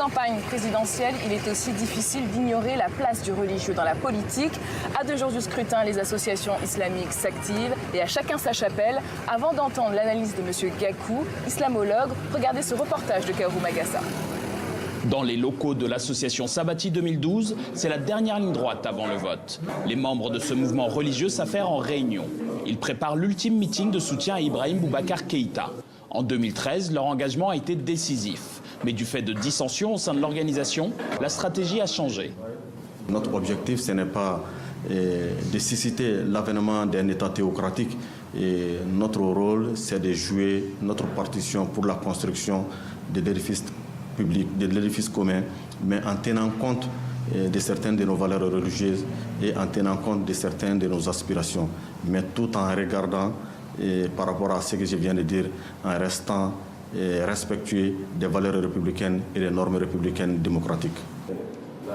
campagne présidentielle, il est aussi difficile d'ignorer la place du religieux dans la politique. À 2 jours du scrutin, les associations islamiques s'activent et à chacun sa chapelle. Avant d'entendre l'analyse de M. Gakou, islamologue, regardez ce reportage de Kaourou Magassa. Dans les locaux de l'association Sabati 2012, c'est la dernière ligne droite avant le vote. Les membres de ce mouvement religieux s'affairent en réunion. Ils préparent l'ultime meeting de soutien à Ibrahim Boubacar Keïta. En 2013, leur engagement a été décisif. Mais du fait de dissensions au sein de l'organisation, la stratégie a changé. Notre objectif, ce n'est pas de susciter l'avènement d'un État théocratique. Et notre rôle, c'est de jouer notre partition pour la construction de l'édifice public, de l'édifice commun, mais en tenant compte de certaines de nos valeurs religieuses et en tenant compte de certaines de nos aspirations, mais tout en regardant par rapport à ce que je viens de dire, en restant respectueux des valeurs républicaines et des normes républicaines démocratiques.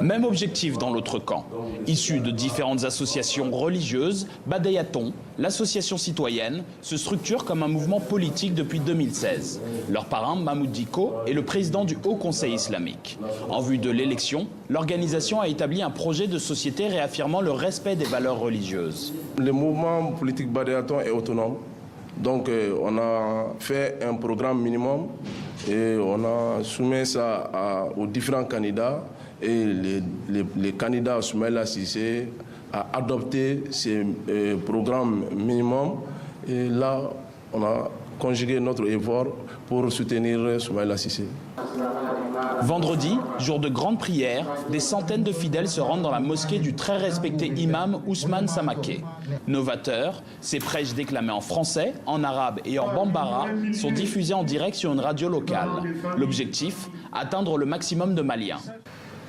Même objectif dans l'autre camp. Issu de différentes associations religieuses, Badayaton, l'association citoyenne, se structure comme un mouvement politique depuis 2016. Leur parrain, Mahmoud Diko, est le président du Haut Conseil islamique. En vue de l'élection, l'organisation a établi un projet de société réaffirmant le respect des valeurs religieuses. Le mouvement politique Badayaton est autonome. Donc on a fait un programme minimum et on a soumis ça aux différents candidats. Et les candidats Soumaïla Cissé a adopté ces programmes minimums. Et là, on a conjugué notre effort pour soutenir Soumaïla Cissé. Vendredi, jour de grande prière, des centaines de fidèles se rendent dans la mosquée du très respecté imam Ousmane Samaké. Novateur, ces prêches déclamés en français, en arabe et en bambara sont diffusés en direct sur une radio locale. L'objectif, atteindre le maximum de Maliens.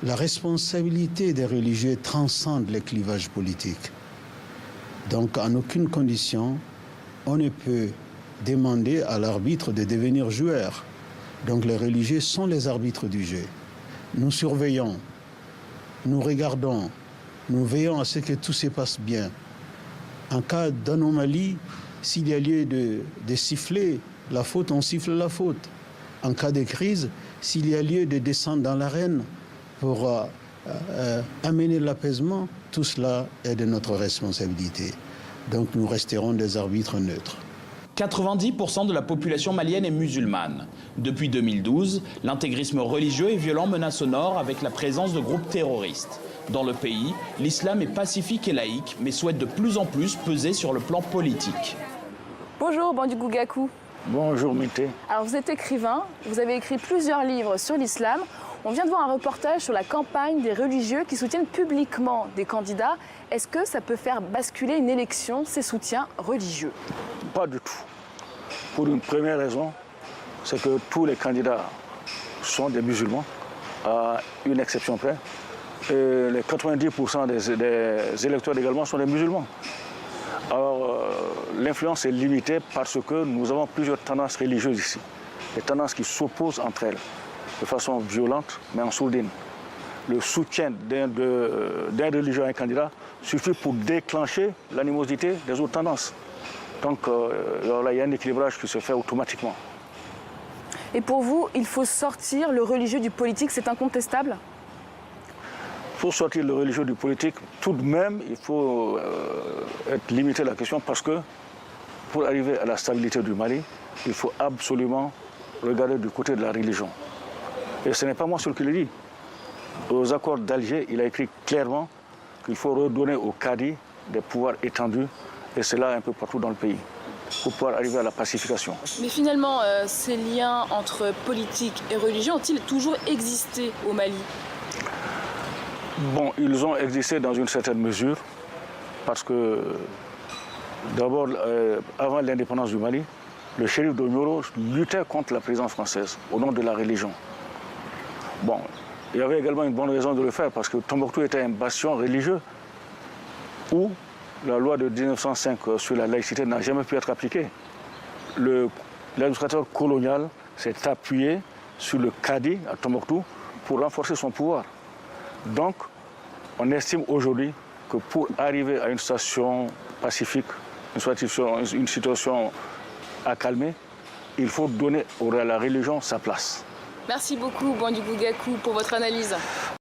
La responsabilité des religieux transcende les clivages politiques. Donc, en aucune condition, on ne peut demander à l'arbitre de devenir joueur. Donc, les religieux sont les arbitres du jeu. Nous surveillons, nous regardons, nous veillons à ce que tout se passe bien. En cas d'anomalie, s'il y a lieu de siffler la faute, on siffle la faute. En cas de crise, s'il y a lieu de descendre dans l'arène, pour amener l'apaisement, tout cela est de notre responsabilité. Donc nous resterons des arbitres neutres. 90% de la population malienne est musulmane. Depuis 2012, l'intégrisme religieux et violent menace au nord avec la présence de groupes terroristes. Dans le pays, l'islam est pacifique et laïque, mais souhaite de plus en plus peser sur le plan politique. Bonjour Bandugou Gakou. Bonjour Mété. Alors vous êtes écrivain, vous avez écrit plusieurs livres sur l'islam. On vient de voir un reportage sur la campagne des religieux qui soutiennent publiquement des candidats. Est-ce que ça peut faire basculer une élection, ces soutiens religieux? Pas du tout. Pour une première raison, c'est que tous les candidats sont des musulmans, à une exception près. Et les 90% des électeurs également sont des musulmans. Alors, l'influence est limitée parce que nous avons plusieurs tendances religieuses ici. Des tendances qui s'opposent entre elles de façon violente, mais en sourdine. Le soutien d'un religieux à un candidat suffit pour déclencher l'animosité des autres tendances. Donc là, il y a un équilibrage qui se fait automatiquement. Et pour vous, il faut sortir le religieux du politique, c'est incontestable? Pour sortir le religieux du politique, tout de même, il faut être limité à la question parce que pour arriver à la stabilité du Mali, il faut absolument regarder du côté de la religion. Et ce n'est pas moi seul qui le dis. Aux accords d'Alger, il a écrit clairement qu'il faut redonner au Cadi des pouvoirs étendus, et c'est là un peu partout dans le pays, pour pouvoir arriver à la pacification. Mais finalement, ces liens entre politique et religion ont-ils toujours existé au Mali? Bon, ils ont existé dans une certaine mesure, parce que d'abord, avant l'indépendance du Mali, le shérif de Nioro luttait contre la présence française au nom de la religion. Bon, il y avait également une bonne raison de le faire parce que Tombouctou était un bastion religieux où la loi de 1905 sur la laïcité n'a jamais pu être appliquée. L'administrateur colonial s'est appuyé sur le Cadi à Tombouctou pour renforcer son pouvoir. Donc, on estime aujourd'hui que pour arriver à une situation pacifique, une situation à calmer, il faut donner à la religion sa place. Merci beaucoup, Bandibou Gakou, pour votre analyse.